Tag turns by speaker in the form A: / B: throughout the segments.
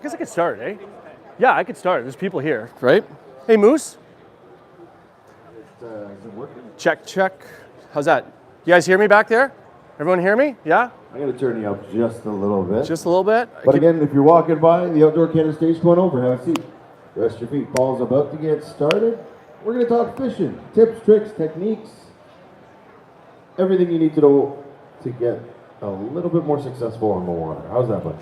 A: guess I could start, eh? Yeah, I could start. There's people here, right? Hey, Moose.
B: Is it working?
A: Check, check. How's that? You guys hear me back there? Everyone hear me? Yeah?
B: I'm going to turn you up just a little bit.
A: Just a little bit?
B: But again, if you're walking by the outdoor cannon stage, come on over, have a seat. Rest your feet. Ball's about to get started. We're going to talk fishing. Tips, tricks, techniques. Everything you need to know to get a little bit more successful on the water. How's that, bud?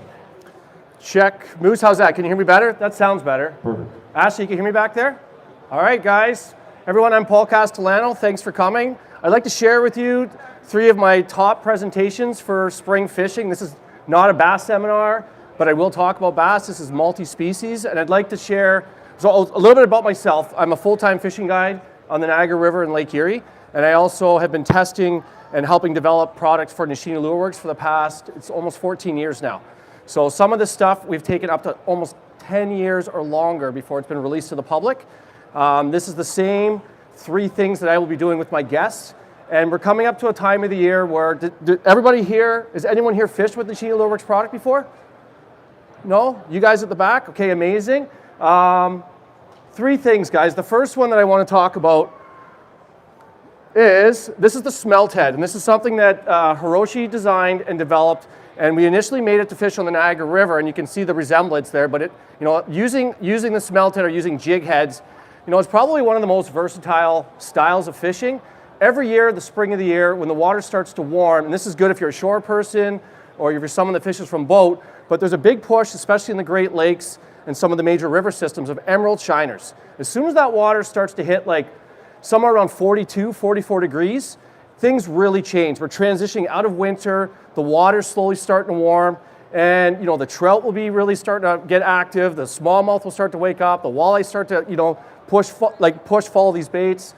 A: Check. Moose, how's that? Can you hear me better? That sounds better.
B: Perfect.
A: Ashley, you can hear me back there? All right, guys. Everyone, I'm Paul Castellano. Thanks for coming. I'd like to share with you 3 of my top presentations for spring fishing. This is not a bass seminar, but I will talk about bass. This is multi-species, and I'd like to share a little bit about myself. I'm a full-time fishing guide on the Niagara River in Lake Erie, and I also have been testing and helping develop products for Nishine Lure Works for the past, it's almost 14 years now. So some of this stuff we've taken up to almost 10 years or longer before it's been released to the public. This is the same 3 things that I will be doing with my guests. And we're coming up to a time of the year where, everybody here, has anyone here fished with the Nishine Lure Works product before? No? You guys at the back? Okay, amazing. 3 things, guys. The first one that I want to talk about is, this is the Smelthead. And this is something that Hiroshi designed and developed. And we initially made it to fish on the Niagara River, and you can see the resemblance there. But using the Smelthead or using jig heads, it's probably one of the most versatile styles of fishing. Every year, the spring of the year, when the water starts to warm, and this is good if you're a shore person or if you're someone that fishes from boat, but there's a big push, especially in the Great Lakes and some of the major river systems, of emerald shiners. As soon as that water starts to hit like somewhere around 42, 44 degrees, things really change. We're transitioning out of winter, the water's slowly starting to warm, and the trout will be really starting to get active, the smallmouth will start to wake up, the walleye start to push, follow these baits.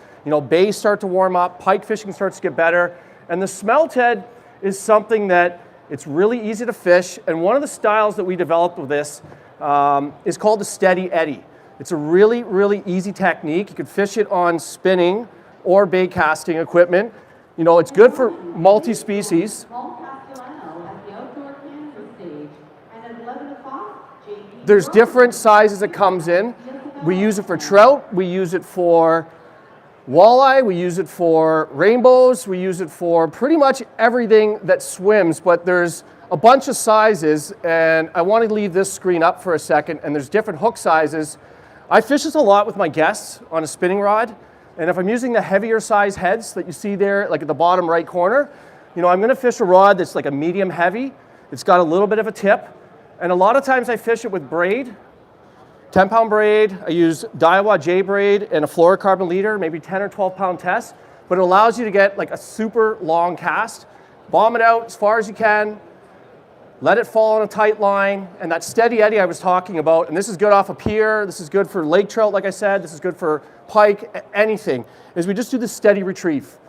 A: Bays start to warm up, pike fishing starts to get better, and the Smelthead is something that it's really easy to fish, and one of the styles that we developed with this is called the Steady Eddy. It's a really, really easy technique. You could fish it on spinning or bait casting equipment. It's good for multi-species. There's different sizes it comes in. We use it for trout, we use it for walleye, we use it for rainbows, we use it for pretty much everything that swims, but there's a bunch of sizes, and I want to leave this screen up for a second, and there's different hook sizes. I fish this a lot with my guests on a spinning rod, and if I'm using the heavier size heads that you see there, like at the bottom right corner, I'm going to fish a rod that's like a medium heavy. It's got a little bit of a tip, and a lot of times I fish it with braid. 10-pound braid, I use Daiwa J braid and a fluorocarbon leader, maybe 10 or 12-pound test, but it allows you to get like a super long cast, bomb it out as far as you can, let it fall on a tight line, and that steady eddy I was talking about, and this is good off a pier, this is good for lake trout, like I said, this is good for pike, anything, is we just do the steady retrieve.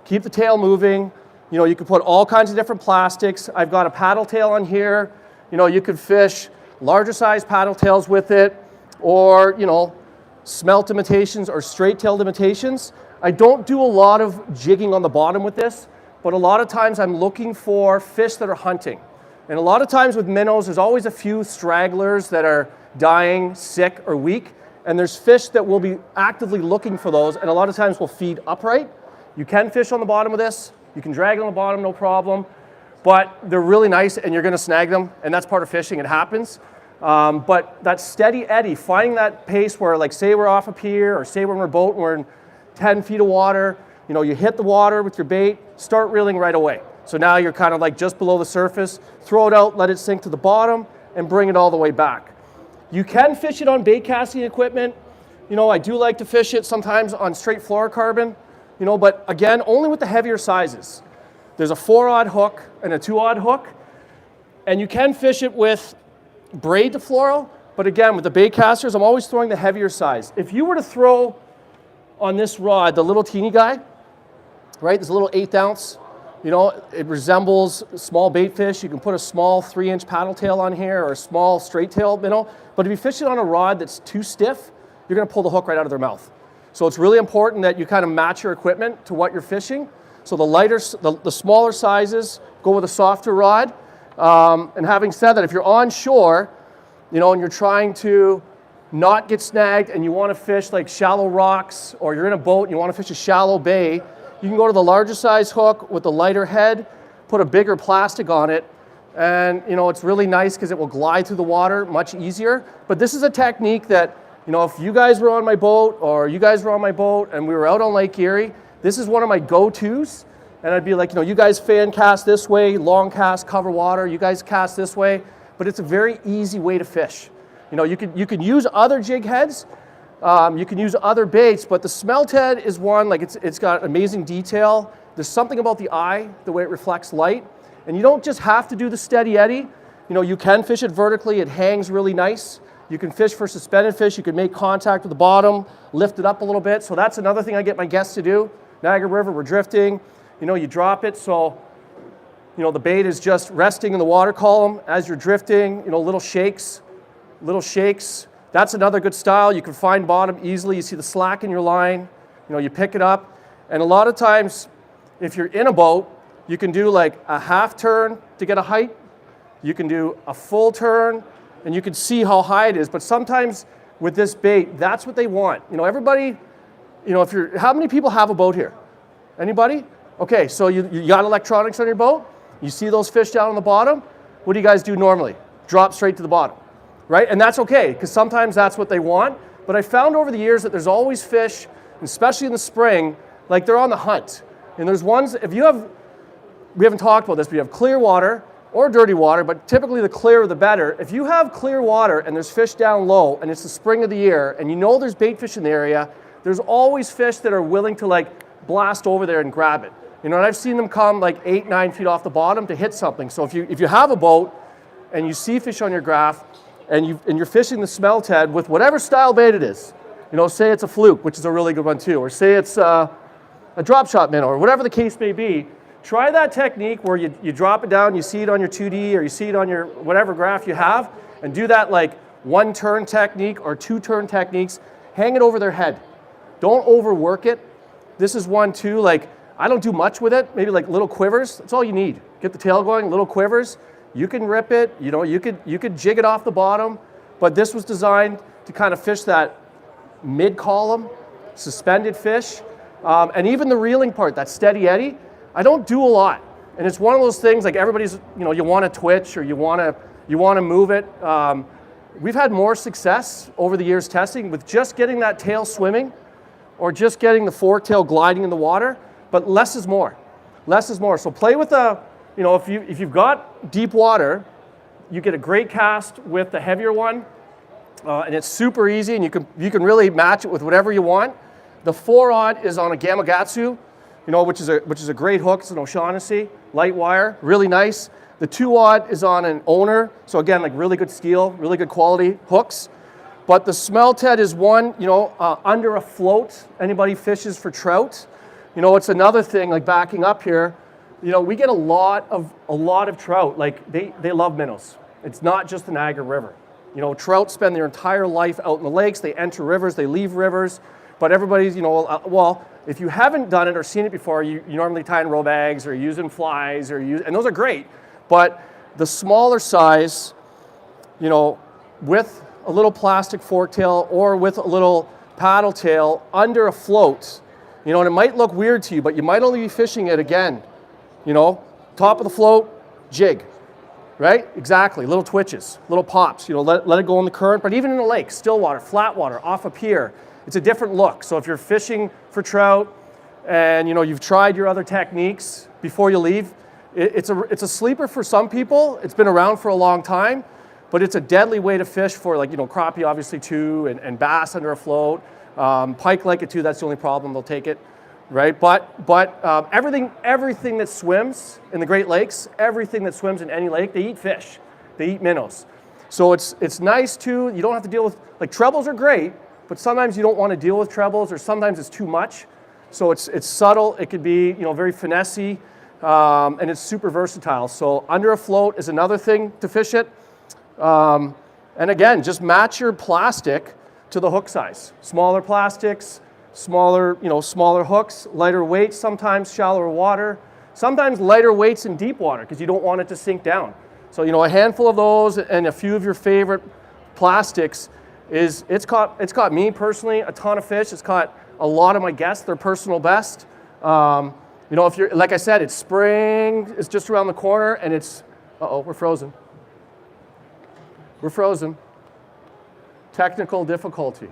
A: Keep the tail moving. You can put all kinds of different plastics. I've got a paddle tail on here. You could fish larger size paddle tails with it, or smelt imitations or straight tailed imitations. I don't do a lot of jigging on the bottom with this, but a lot of times I'm looking for fish that are hunting. And a lot of times with minnows, there's always a few stragglers that are dying, sick, or weak, and there's fish that will be actively looking for those, and a lot of times will feed upright. You can fish on the bottom of this, you can drag on the bottom, no problem. But they're really nice, and you're going to snag them, and that's part of fishing. It happens. But that steady eddy, finding that pace where, like, say we're off a pier, or say when we're boat and we're in 10 feet of water, you hit the water with your bait, start reeling right away. So now you're kind of like just below the surface, throw it out, let it sink to the bottom, and bring it all the way back. You can fish it on bait casting equipment. I do like to fish it sometimes on straight fluorocarbon, but again, only with the heavier sizes. There's a 4-aught hook and a 2-aught hook, and you can fish it with braid to fluoro, but again, with the bait casters, I'm always throwing the heavier size. If you were to throw on this rod, the little teeny guy, right, this little 1/8 ounce, it resembles small bait fish. You can put a small 3-inch paddle tail on here or a small straight tail minnow, but if you fish it on a rod that's too stiff, you're going to pull the hook right out of their mouth. So it's really important that you kind of match your equipment to what you're fishing. So the smaller sizes go with a softer rod. And having said that, if you're on shore, you know, and you're trying to not get snagged and you want to fish like shallow rocks, or you're in a boat and you want to fish a shallow bay, you can go to the larger size hook with the lighter head, put a bigger plastic on it, and you know, it's really nice because it will glide through the water much easier. But this is a technique that, you know, if you guys were on my boat or you guys were on my boat and we were out on Lake Erie, this is one of my go-tos. And I'd be like, you know, you guys fan cast this way, long cast, cover water, you guys cast this way, but it's a very easy way to fish. You know, you can use other jig heads, you can use other baits, but the Smelthead is one, like it's got amazing detail. There's something about the eye, the way it reflects light, and you don't just have to do the steady eddy. You know, you can fish it vertically, it hangs really nice. You can fish for suspended fish, you can make contact with the bottom, lift it up a little bit. So that's another thing I get my guests to do. Niagara River, we're drifting, you know, you drop it, so you know, the bait is just resting in the water column as you're drifting, you know, little shakes. That's another good style. You can find bottom easily. You see the slack in your line, you know, you pick it up. And a lot of times, if you're in a boat, you can do like a half turn to get a height. You can do a full turn, and you can see how high it is. But sometimes with this bait, that's what they want. You know, everybody, you know, how many people have a boat here? Anybody? Okay, so you got electronics on your boat. You see those fish down on the bottom. What do you guys do normally? Drop straight to the bottom. Right? And that's okay, because sometimes that's what they want. But I found over the years that there's always fish, especially in the spring, like they're on the hunt. And there's ones, we haven't talked about this, but you have clear water or dirty water, but typically the clearer the better. If you have clear water and there's fish down low and it's the spring of the year and you know there's bait fish in the area, there's always fish that are willing to like blast over there and grab it. You know, and I've seen them come like 8-9 feet off the bottom to hit something. So if you have a boat and you see fish on your graph, and you're fishing the Smelthead with whatever style bait it is, you know, say it's a fluke, which is a really good one too, or say it's a Dropshot Minnow, or whatever the case may be, try that technique where you drop it down, you see it on your 2D, or you see it on your whatever graph you have, and do that like one turn technique or two turn techniques, hang it over their head. Don't overwork it. This is one too, like I don't do much with it, maybe like little quivers, that's all you need. Get the tail going, little quivers. You can rip it, you know, you could jig it off the bottom, but this was designed to kind of fish that mid-column, suspended fish, and even the reeling part, that steady eddy, I don't do a lot. And it's one of those things like everybody's, you know, you want to twitch or you want to move it. We've had more success over the years testing with just getting that tail swimming or just getting the forktail gliding in the water, but less is more. Less is more. So play with you know, if you've got deep water, you get a great cast with the heavier one, and it's super easy, and you can really match it with whatever you want. The 4-aught is on a Gamakatsu, you know, which is a great hook. It's an O'Shaughnessy, light wire, really nice. The 2-aught is on an owner, so again, like really good steel, really good quality hooks. But the Smelthead is one, you know, under a float. Anybody fishes for trout, you know, it's another thing. Like backing up here. You know, we get a lot of trout. Like they love minnows. It's not just the Niagara River. You know, trout spend their entire life out in the lakes. They enter rivers, they leave rivers. But everybody's, you know, well, if you haven't done it or seen it before, you normally tie in row bags or using flies and those are great. But the smaller size, you know, with a little plastic forktail or with a little paddle tail under a float, you know, and it might look weird to you, but you might only be fishing it again. You know, top of the float, jig, right? Exactly, little twitches, little pops, you know, let it go in the current, but even in the lake, still water, flat water, off a pier, it's a different look. So if you're fishing for trout and, you know, you've tried your other techniques before you leave, it's a sleeper for some people. It's been around for a long time, but it's a deadly way to fish for, like, you know, crappie obviously too, and bass under a float. Pike like it too, that's the only problem, they'll take it. Right, but everything that swims in the Great Lakes, everything that swims in any lake, they eat fish, they eat minnows. So it's nice too. You don't have to deal with, like, trebles are great, but sometimes you don't want to deal with trebles, or sometimes it's too much. So it's subtle. It could be, you know, very finessey, and it's super versatile. So under a float is another thing to fish it. And again, just match your plastic to the hook size. Smaller plastics. Smaller hooks, lighter weights, sometimes shallower water, sometimes lighter weights in deep water because you don't want it to sink down. So, you know, a handful of those and a few of your favorite plastics is it's caught me personally a ton of fish. It's caught a lot of my guests, their personal best. You know, if you're, like I said, it's spring, it's just around the corner, and it's, uh-oh, we're frozen. We're frozen. Technical difficulty.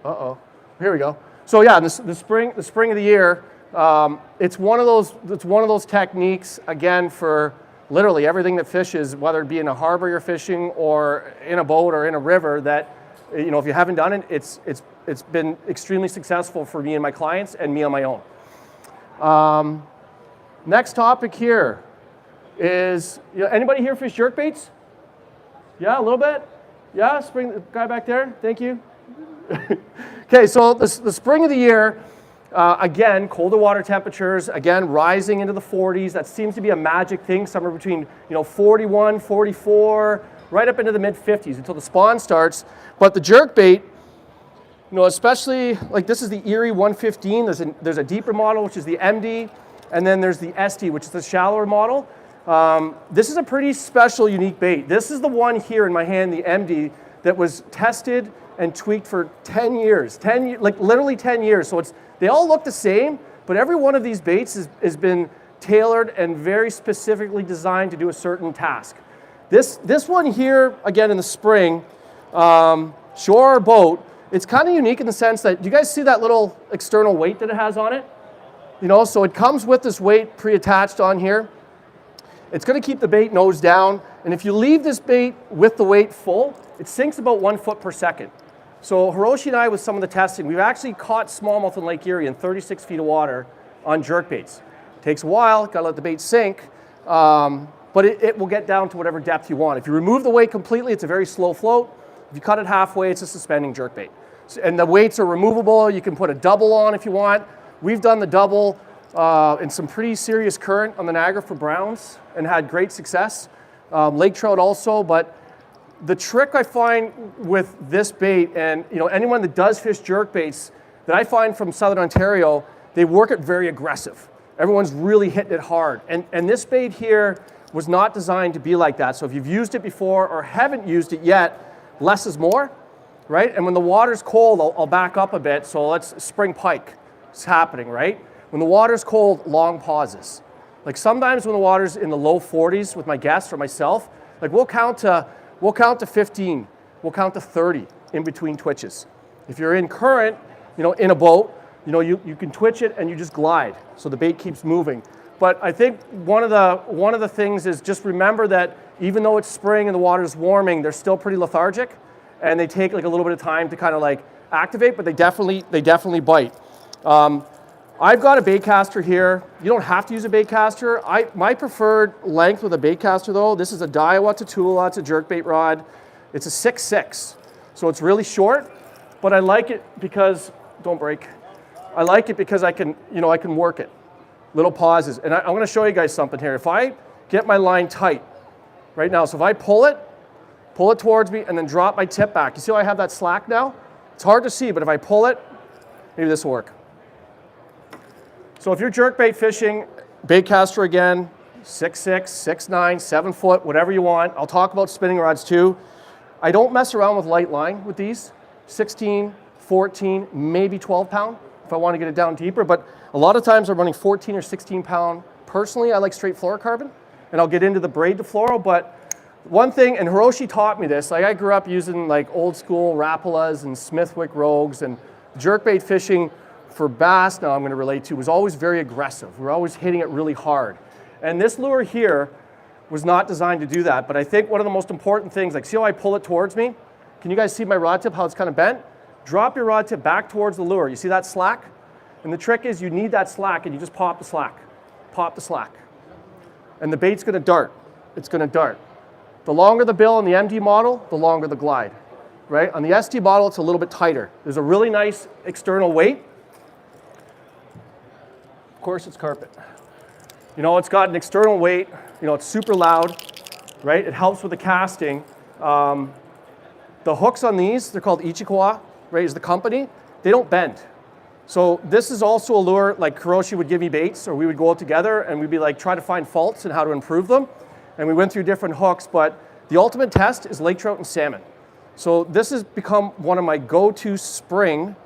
A: Uh-oh, here we go. So yeah, the spring of the year, it's one of those techniques, again, for literally everything that fishes, whether it be in a harbor you're fishing or in a boat or in a river, that, you know, if you haven't done it, it's been extremely successful for me and my clients and me on my own. Next topic here is, you know, anybody here fish jerkbaits? Yeah, a little bit? Yeah, the guy back there, thank you. Okay, so the spring of the year, again, colder water temperatures, again, rising into the 40s. That seems to be a magic thing, somewhere between, you know, 41, 44, right up into the mid-50s until the spawn starts. But the jerkbait, you know, especially, like this is the Erie 115. There's a deeper model, which is the MD, and then there's the SD, which is the shallower model. This is a pretty special, unique bait. This is the one here in my hand, the MD, that was tested and tweaked for 10 years, like literally 10 years. So they all look the same, but every one of these baits has been tailored and very specifically designed to do a certain task. This one here, again in the spring, shore or boat, it's kind of unique in the sense that, do you guys see that little external weight that it has on it? You know, so it comes with this weight pre-attached on here. It's going to keep the bait nose down, and if you leave this bait with the weight full, it sinks about 1 foot per second. So Hiroshi and I, with some of the testing, we've actually caught smallmouth in Lake Erie in 36 feet of water on jerkbaits. Takes a while, got to let the bait sink, but it will get down to whatever depth you want. If you remove the weight completely, it's a very slow float. If you cut it halfway, it's a suspending jerkbait. And the weights are removable. You can put a double on if you want. We've done the double in some pretty serious current on the Niagara for browns and had great success. Lake trout also, but the trick I find with this bait, and you know, anyone that does fish jerkbaits that I find from Southern Ontario, they work it very aggressive. Everyone's really hitting it hard. And this bait here was not designed to be like that. So if you've used it before or haven't used it yet, less is more, right? And when the water's cold, I'll back up a bit. So let's spring pike. It's happening, right? When the water's cold, long pauses. Like sometimes when the water's in the low 40s with my guests or myself, like we'll count to 15, we'll count to 30 in between twitches. If you're in current, you know, in a boat, you know, you can twitch it and you just glide, so the bait keeps moving. But I think one of the things is just remember that even though it's spring and the water's warming, they're still pretty lethargic, and they take like a little bit of time to kind of like activate, but they definitely bite. I've got a bait caster here. You don't have to use a bait caster. My preferred length with a bait caster though, this is a Daiwa Tatula, it's a jerkbait rod. It's a 6'6", so it's really short, but I like it because, don't break. I like it because I can work it. Little pauses, and I'm gonna show you guys something here. If I get my line tight right now, so if I pull it towards me and then drop my tip back, you see how I have that slack now? It's hard to see, but if I pull it, maybe this will work. So if you're jerkbait fishing, bait caster again, 6'6", 6'9", 7 foot, whatever you want. I'll talk about spinning rods too. I don't mess around with light line with these. 16, 14, maybe 12 pound if I want to get it down deeper. But a lot of times I'm running 14 or 16 pound. Personally, I like straight fluorocarbon, and I'll get into the braid to fluoro. But one thing, and Hiroshi taught me this, like I grew up using like old school Rapalas and Smithwick Rogues, and jerkbait fishing for bass, now I'm going to relate to, was always very aggressive. We're always hitting it really hard. And this lure here was not designed to do that, but I think one of the most important things, like see how I pull it towards me? Can you guys see my rod tip, how it's kind of bent? Drop your rod tip back towards the lure. You see that slack? And the trick is you need that slack, and you just pop the slack. Pop the slack. And the bait's going to dart. It's going to dart. The longer the bill on the MD model, the longer the glide, right? On the SD model, it's a little bit tighter. There's a really nice external weight. Of course, it's carpet. You know, it's got an external weight. You know, it's super loud, right? It helps with the casting. The hooks on these, they're called Ichikawa, right, is the company. They don't bend. So this is also a lure, like Hiroshi would give me baits, or we would go out together and we'd be like, try to find faults and how to improve them. and we went through different hooks, but the ultimate test is lake trout and salmon. So this has become one of my go-to spring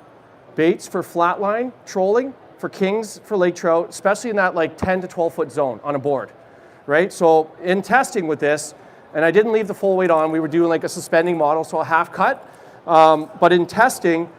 A: baits for flatline trolling, for kings, for lake trout, especially in that like 10 to 12 foot zone on a board, right? So in testing with this, and I didn't leave the full weight on, we were doing like a suspending model, so a half cut. But in testing,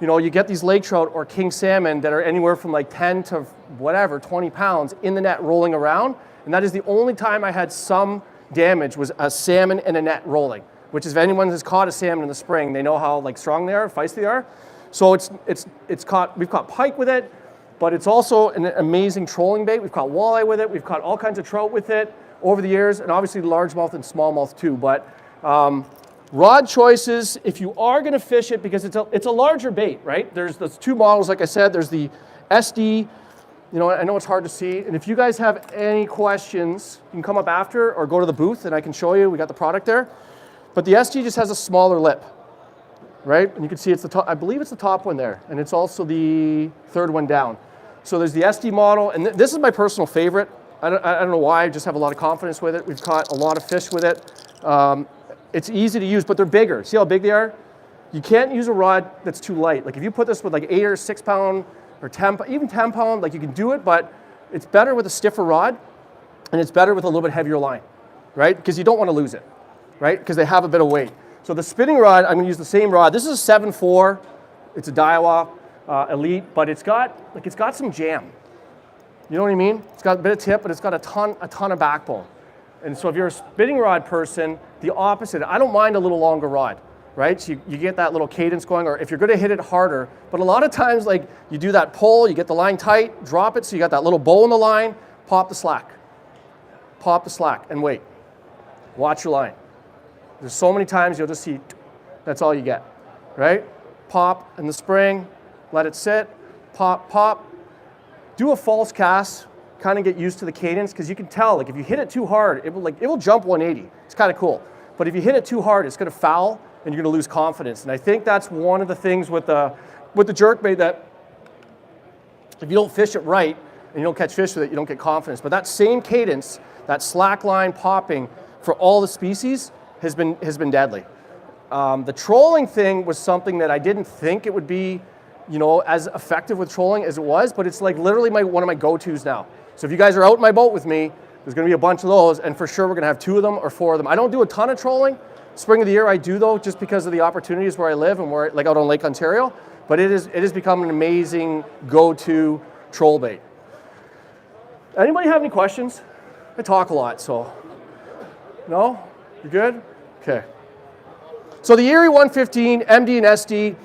A: you know, you get these lake trout or king salmon that are anywhere from like 10 to whatever, 20 pounds in the net rolling around. And that is the only time I had some damage, was a salmon in a net rolling, which is if anyone has caught a salmon in the spring, they know how like strong they are, feisty they are. So we've caught pike with it, but it's also an amazing trolling bait. We've caught walleye with it. We've caught all kinds of trout with it over the years, and obviously largemouth and smallmouth too. But rod choices, if you are going to fish it, because it's a larger bait, right? There's those two models, like I said. There's the SD. You know, I know it's hard to see, and if you guys have any questions, you can come up after or go to the booth and I can show you. We got the product there. But the SD just has a smaller lip, right? And you can see it's the top, I believe it's the top one there, and it's also the third one down. So there's the SD model, and this is my personal favorite. I don't know why, I just have a lot of confidence with it. We've caught a lot of fish with it. It's easy to use, but they're bigger. See how big they are? You can't use a rod that's too light. Like if you put this with like 8 or 6 pound or 10, even 10 pound, like you can do it, but it's better with a stiffer rod, and it's better with a little bit heavier line, right? Because you don't want to lose it, right? Because they have a bit of weight. So the spinning rod, I'm going to use the same rod. This is a 7.4. It's a Daiwa Elite, but it's got some jam. You know what I mean? It's got a bit of tip, but it's got a ton of backbone. And so if you're a spinning rod person, the opposite. I don't mind a little longer rod, right? So you get that little cadence going, or if you're going to hit it harder. But a lot of times, like you do that pull, you get the line tight, drop it, so you got that little bow in the line, pop the slack. Pop the slack and wait. Watch your line. There's so many times you'll just see, that's all you get, right? Pop in the spring, let it sit, pop, pop. Do a false cast, kind of get used to the cadence, because you can tell, like if you hit it too hard, it will jump 180. It's kind of cool. But if you hit it too hard, it's going to foul, and you're going to lose confidence. And I think that's one of the things with the jerkbait, that if you don't fish it right and you don't catch fish with it, you don't get confidence. But that same cadence, that slack line popping for all the species has been deadly. The trolling thing was something that I didn't think it would be, you know, as effective with trolling as it was, but it's like literally one of my go-tos now. So if you guys are out in my boat with me, there's going to be a bunch of those, and for sure we're going to have 2 of them or 4 of them. I don't do a ton of trolling. Spring of the year I do, though, just because of the opportunities where I live and where, like out on Lake Ontario. But it has become an amazing go-to troll bait. Anybody have any questions? I talk a lot, so. No? You good? Okay. So the Erie 115, MD and SD,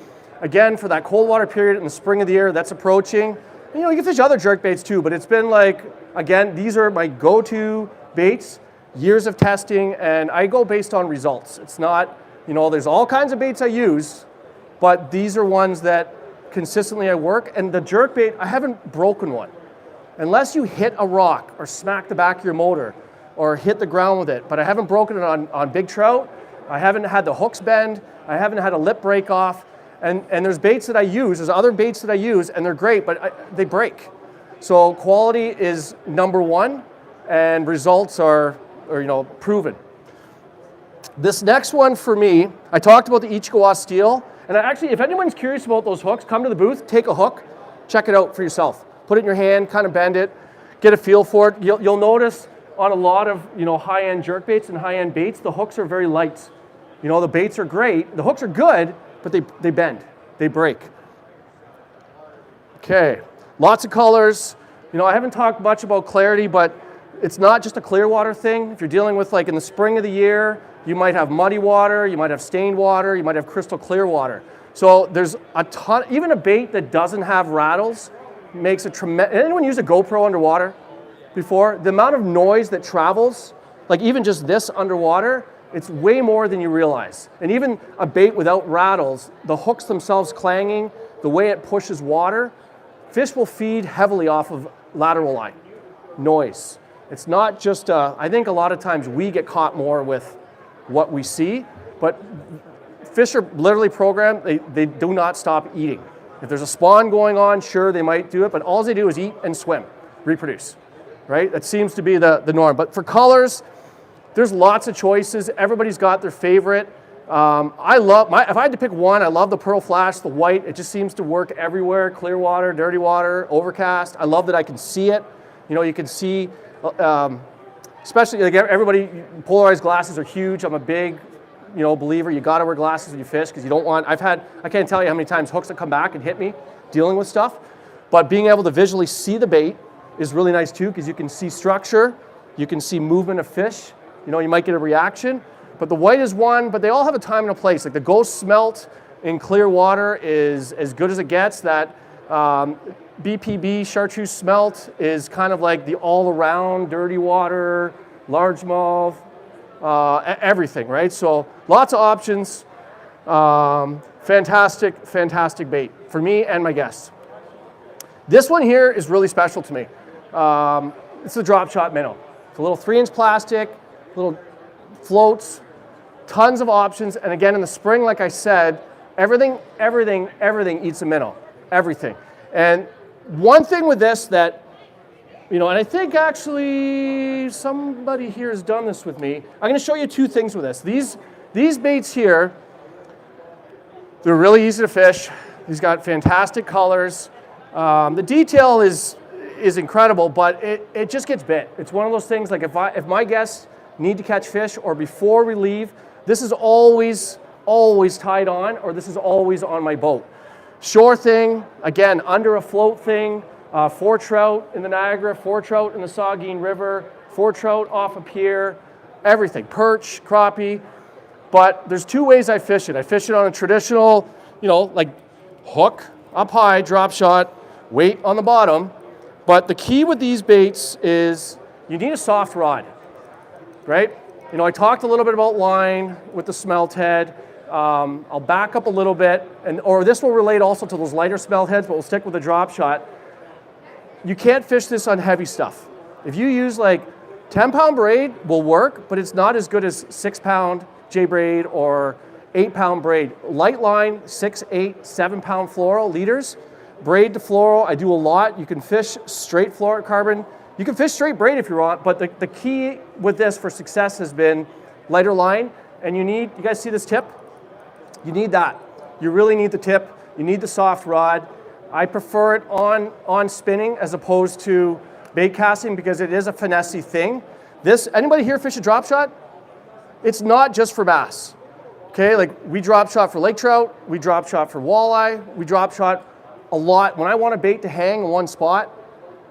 A: again, for that cold water period in the spring of the year, that's approaching. You know, you can fish other jerk baits too, but it's been like, again, these are my go-to baits, years of testing, and I go based on results. It's not, you know, there's all kinds of baits I use, but these are ones that consistently I work. And the jerk bait, I haven't broken one. Unless you hit a rock or smack the back of your motor or hit the ground with it, but I haven't broken it on big trout. I haven't had the hooks bend. I haven't had a lip break off. And there's baits that I use, there's other baits that I use, and they're great, but they break. So quality is number one, and results are you know, proven. This next one for me, I talked about the Ichikawa steel, and actually, if anyone's curious about those hooks, come to the booth, take a hook, check it out for yourself. Put it in your hand, kind of bend it, get a feel for it. You'll notice on a lot of, you know, high-end jerk baits and high-end baits, the hooks are very light. You know, the baits are great, the hooks are good, but they bend, they break. Okay, lots of colors. You know, I haven't talked much about clarity, but it's not just a clear water thing. If you're dealing with, like in the spring of the year, you might have muddy water, you might have stained water, you might have crystal clear water. So there's a ton, even a bait that doesn't have rattles makes a tremendous, anyone use a GoPro underwater before? The amount of noise that travels, like even just this underwater, it's way more than you realize. And even a bait without rattles, the hooks themselves clanging, the way it pushes water, fish will feed heavily off of lateral line, noise. It's not just, I think a lot of times we get caught more with what we see, but fish are literally programmed, they do not stop eating. If there's a spawn going on, sure, they might do it, but all they do is eat and swim, reproduce, right? That seems to be the norm. But for colors, There's lots of choices. Everybody's got their favorite. If I had to pick one, I love the Pearl Flash, the white. It just seems to work everywhere. Clear water, dirty water, overcast. I love that I can see it. You know, you can see, especially like everybody, polarized glasses are huge. I'm a big, believer. You got to wear glasses when you fish because you don't want, I can't tell you how many times hooks have come back and hit me dealing with stuff. But being able to visually see the bait is really nice too because you can see structure, you can see movement of fish. You might get a reaction. But the white is one, but they all have a time and a place. Like the Ghost Smelt in clear water is as good as it gets. That BPB Chartreuse Smelt is kind of like the all-around dirty water, largemouth, everything, right? So lots of options. Fantastic, fantastic bait for me and my guests. This one here is really special to me. It's the Dropshot Minnow. It's a little 3-inch plastic, little floats, tons of options. And again, in the spring, like I said, everything eats a minnow, everything. And one thing with this that, and I think actually somebody here has done this with me. I'm going to show you two things with this. These baits here, they're really easy to fish. These got fantastic colors. The detail is incredible, but it just gets bit. It's one of those things like if my guests need to catch fish or before we leave, this is always tied on, or this is always on my boat. Shore thing, again, under a float thing, 4 trout in the Niagara, 4 trout in the Saugeen River, 4 trout off a pier, everything, perch, crappie. But there's 2 ways I fish it. I fish it on a traditional, like hook up high, drop shot, weight on the bottom. But the key with these baits is you need a soft rod, right? I talked a little bit about line with the Smelthead. I'll back up a little bit, or this will relate also to those lighter Smeltheads, but we'll stick with the drop shot. You can't fish this on heavy stuff. If you use like 10-pound braid will work, but it's not as good as 6-pound J-braid or 8-pound braid. Light line, 6, 8, 7-pound fluoro leaders. Braid to fluoro, I do a lot. You can fish straight fluorocarbon. You can fish straight braid if you want, but the key with this for success has been lighter line. And you guys see this tip? You need that. You really need the tip. You need the soft rod. I prefer it on spinning as opposed to bait casting because it is a finessey thing. Anybody here fish a drop shot? It's not just for bass. Okay, like we drop shot for lake trout, we drop shot for walleye, we drop shot a lot. When I want a bait to hang in one spot,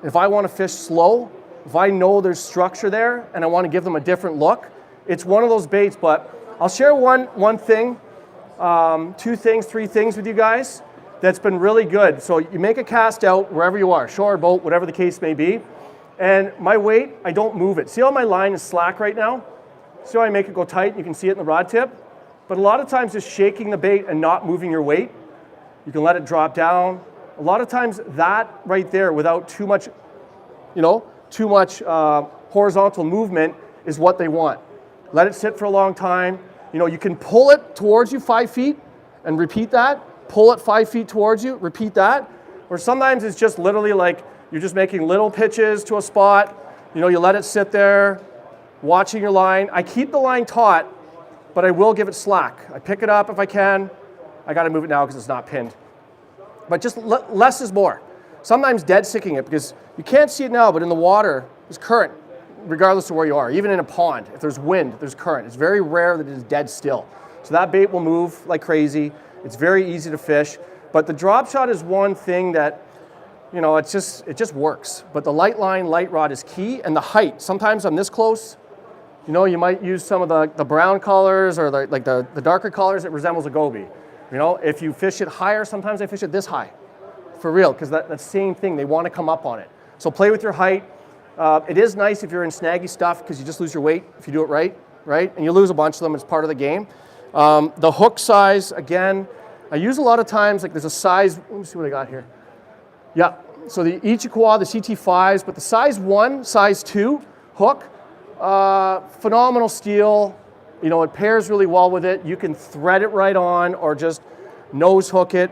A: if I want to fish slow, if I know there's structure there and I want to give them a different look, it's one of those baits. But I'll share one thing, 2 things, 3 things with you guys that's been really good. So you make a cast out wherever you are, shore, boat, whatever the case may be. And my weight, I don't move it. See how my line is slack right now? See how I make it go tight? You can see it in the rod tip. But a lot of times just shaking the bait and not moving your weight, you can let it drop down. A lot of times that right there without too much, horizontal movement is what they want. Let it sit for a long time. You can pull it towards you 5 feet and repeat that. Pull it 5 feet towards you, repeat that. Or sometimes it's just literally like you're just making little pitches to a spot. You let it sit there, watching your line. I keep the line taut, but I will give it slack. I pick it up if I can. I got to move it now because it's not pinned. But just less is more. Sometimes dead sticking it because you can't see it now, but in the water, there's current, regardless of where you are. Even in a pond, if there's wind, there's current. It's very rare that it is dead still. So that bait will move like crazy. It's very easy to fish. But the drop shot is one thing that, it just works. But the light line, light rod is key, and the height. Sometimes I'm this close. You might use some of the brown colors or the darker colors. It resembles a goby. If you fish it higher, sometimes I fish it this high, for real, because that same thing, they want to come up on it. So play with your height. It is nice if you're in snaggy stuff because you just lose your weight if you do it right? And you lose a bunch of them, it's part of the game. The hook size, again, I use a lot of times, like there's a size, let me see what I got here. Yeah, so the Ichikawa, the CT5s, but the size 1, size 2 hook, phenomenal steel. It pairs really well with it. You can thread it right on or just nose hook it.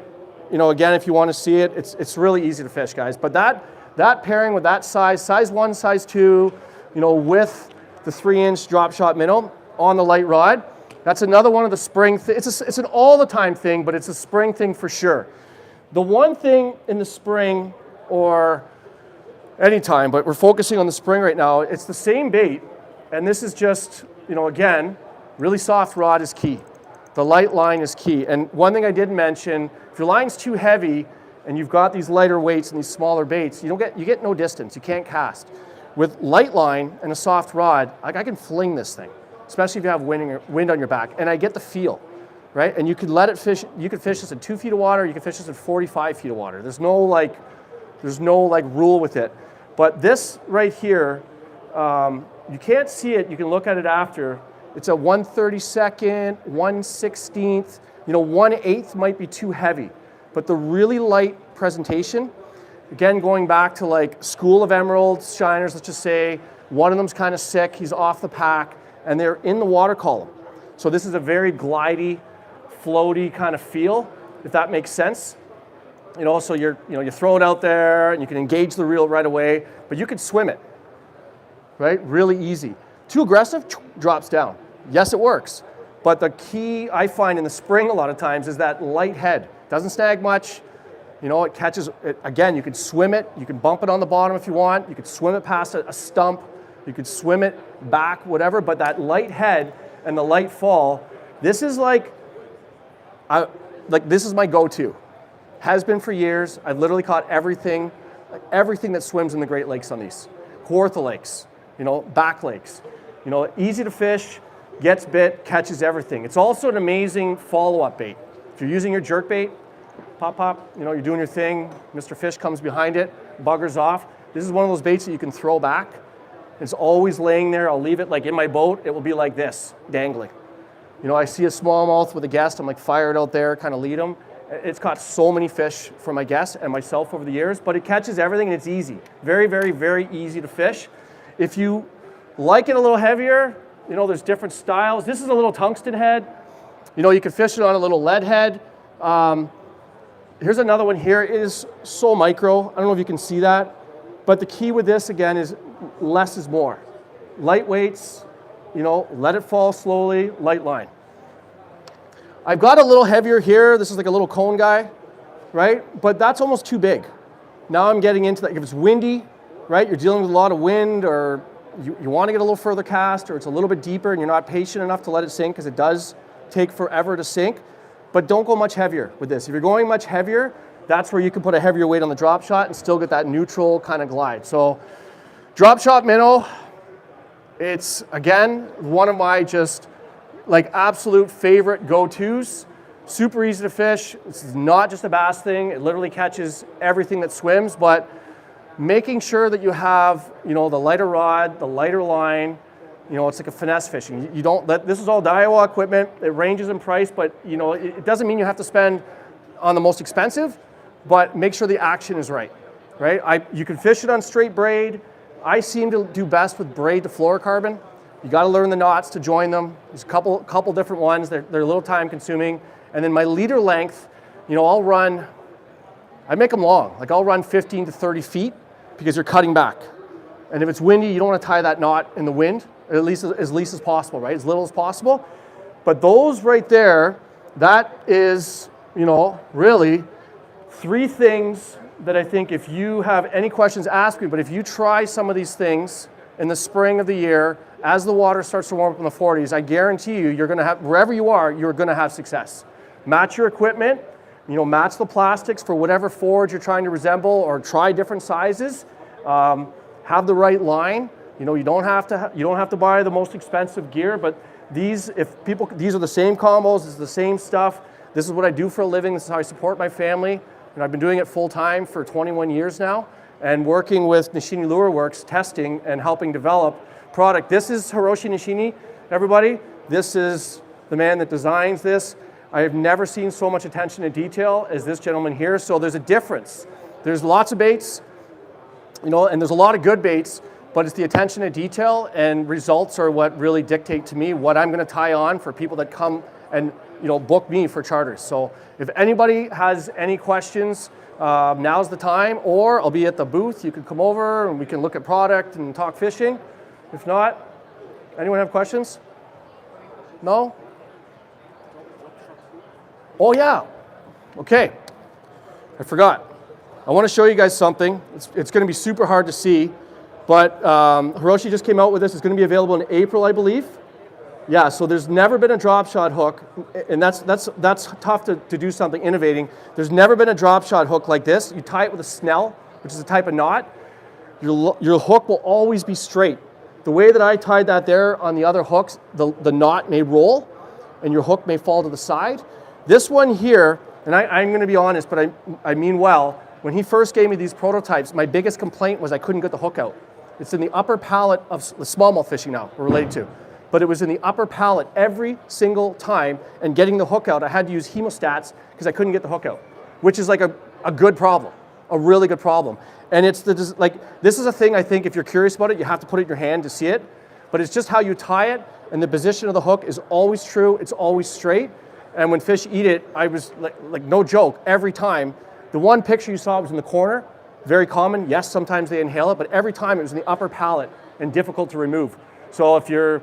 A: Again, if you want to see it, it's really easy to fish, guys. But that pairing with that size 1, size 2, with the 3-inch Dropshot Minnow on the light rod. That's another one of the spring it's an all the time thing, but it's a spring thing for sure. The one thing in the spring, or anytime, but we're focusing on the spring right now, it's the same bait, and this is just, again, really soft rod is key. The light line is key. And one thing I did mention, if your line's too heavy and you've got these lighter weights and these smaller baits, you get no distance, you can't cast. With light line and a soft rod, I can fling this thing, especially if you have wind on your back, and I get the feel, right? And you could let it fish, you could fish this at 2 feet of water, you can fish this at 45 feet of water. There's no rule with it. But this right here, you can't see it, you can look at it after. It's a 1/32, 1/16, 1/8 might be too heavy. But the really light presentation, again, going back to like School of Emeralds, Shiners, let's just say, one of them's kind of sick, he's off the pack, and they're in the water column. So this is a very glidey, floaty kind of feel, if that makes sense. So you throw it out there and you can engage the reel right away, but you could swim it, right? Really easy. Too aggressive, drops down. Yes, it works. But the key I find in the spring a lot of times is that light head. Doesn't snag much. It catches, again, you could swim it. You can bump it on the bottom if you want. You could swim it past a stump. You could swim it back, whatever. But that light head and the light fall, this is this is my go-to. Has been for years. I've literally caught everything that swims in the Great Lakes on these. Kawartha lakes, back lakes. Easy to fish, gets bit, catches everything. It's also an amazing follow-up bait. If you're using your jerk bait, pop, you're doing your thing, Mr. Fish comes behind it, buggers off. This is one of those baits that you can throw back. It's always laying there. I'll leave it like in my boat, it will be like this, dangling. I see a smallmouth with a guest, I'm like, fire it out there, kind of lead them. It's caught so many fish for my guests and myself over the years, but it catches everything and it's easy. Very, very, very easy to fish. If you like it a little heavier, there's different styles. This is a little tungsten head. You can fish it on a little lead head. Here's another one here. It is so micro. I don't know if you can see that, but the key with this again is less is more. Lightweights, let it fall slowly, light line. I've got a little heavier here. This is like a little cone guy, right? But that's almost too big. Now I'm getting into that. If it's windy, right, you're dealing with a lot of wind, or you want to get a little further cast, or it's a little bit deeper and you're not patient enough to let it sink, because it does take forever to sink. But don't go much heavier with this. If you're going much heavier, that's where you can put a heavier weight on the drop shot and still get that neutral kind of glide. So Dropshot Minnow, it's again one of my just absolute favorite go-tos. Super easy to fish. This is not just a bass thing. It literally catches everything that swims, but making sure that you have, the lighter rod, the lighter line, it's like a finesse fishing. This is all Daiwa equipment. It ranges in price, but it doesn't mean you have to spend on the most expensive, but make sure the action is right? You can fish it on straight braid. I seem to do best with braid to fluorocarbon. You got to learn the knots to join them. There's a couple different ones. They're a little time consuming. And then my leader length, I make them long. I'll run 15 to 30 feet because you're cutting back. And if it's windy, you don't want to tie that knot in the wind, at least as possible, right? As little as possible. But those right there, that is, really 3 things that I think if you have any questions, ask me. But if you try some of these things in the spring of the year, as the water starts to warm up in the 40s, I guarantee you, you're going to have, wherever you are, you're going to have success. Match your equipment, match the plastics for whatever forage you're trying to resemble, or try different sizes. Have the right line. You don't have to buy the most expensive gear, but these are the same combos, this is the same stuff. This is what I do for a living. This is how I support my family. And I've been doing it full time for 21 years now, and working with Nishine Lure Works, testing and helping develop product. This is Hiroshi Nishine, everybody. This is the man that designs this. I have never seen so much attention to detail as this gentleman here. So there's a difference. There's lots of baits, and there's a lot of good baits, but it's the attention to detail and results are what really dictate to me what I'm going to tie on for people that come and book me for charters. So if anybody has any questions, now's the time, or I'll be at the booth. You can come over and we can look at product and talk fishing. If not, Anyone have questions? No? Oh yeah. Okay. I forgot. I want to show you guys something. It's going to be super hard to see, but Hiroshi just came out with this. It's going to be available in April, I believe. Yeah, so there's never been a drop shot hook, and that's tough to do something innovating. There's never been a drop shot hook like this. You tie it with a snell, which is a type of knot. Your hook will always be straight. The way that I tied that there on the other hooks, the knot may roll, and your hook may fall to the side. This one here, and I'm going to be honest, but I mean well, when he first gave me these prototypes, my biggest complaint was I couldn't get the hook out. It's in the upper palate of the smallmouth fishing now, we're related to. But it was in the upper palate every single time, and getting the hook out, I had to use hemostats because I couldn't get the hook out, which is like a good problem, a really good problem. And it's this is a thing I think if you're curious about it, you have to put it in your hand to see it, but it's just how you tie it, and the position of the hook is always true, it's always straight. And when fish eat it, I was like no joke, every time. The one picture you saw was in the corner, very common. Yes, sometimes they inhale it, but every time it was in the upper palate and difficult to remove. So if you're,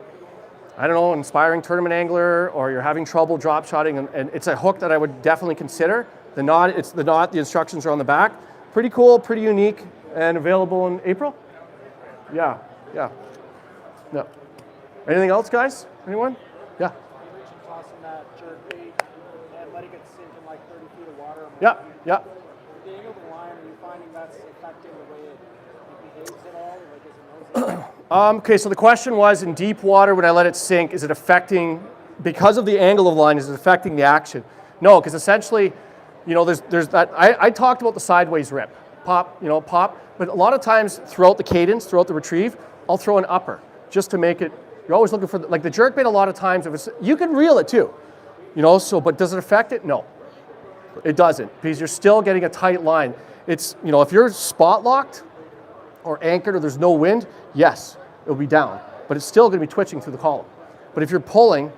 A: I don't know, an aspiring tournament angler, or you're having trouble drop shotting, and it's a hook that I would definitely consider. The knot, it's the knot, the instructions are on the back. Pretty cool, pretty unique, and available in April? Yeah. Anything else, guys? Anyone? Yeah.
C: Tossing that jerkbait and letting it sink in like 30 feet of water.
A: Yeah.
C: The angle of the line, are you finding that's affecting the way it behaves at all? Like, is it nosy?
A: Okay, so the question was, in deep water, when I let it sink, is it affecting, because of the angle of the line, is it affecting the action? No, because essentially, there's that, I talked about the sideways rip, pop, but a lot of times throughout the cadence, throughout the retrieve, I'll throw an upper, just to make it, you're always looking for, like the jerkbait a lot of times, if it's, you can reel it too, but does it affect it? No, it doesn't, because you're still getting a tight line. It's, if you're spot locked, or anchored, or there's no wind, yes, it'll be down, but it's still gonna be twitching through the column. But if you're pulling,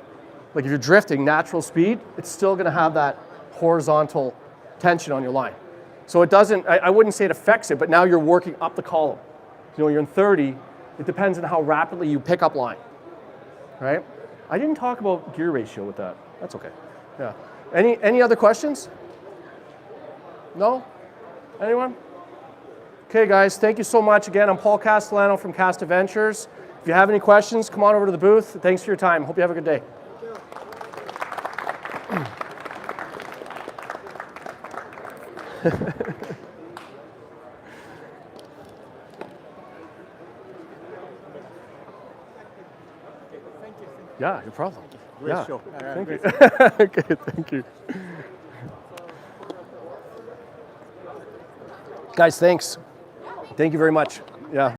A: like if you're drifting natural speed, it's still gonna have that horizontal tension on your line. So it doesn't, I wouldn't say it affects it, but now you're working up the column. You're in 30, it depends on how rapidly you pick up line, right? I didn't talk about gear ratio with that. That's okay, yeah. Any other questions? No? Anyone? Okay, guys, thank you so much. Again, I'm Paul Castellano from Cast Adventures. If you have any questions, come on over to the booth. Thanks for your time. Hope you have a good day. Yeah, no problem.
C: Great show.
A: Thank you. Okay, thank you. Guys, thanks. Thank you very much. Yeah.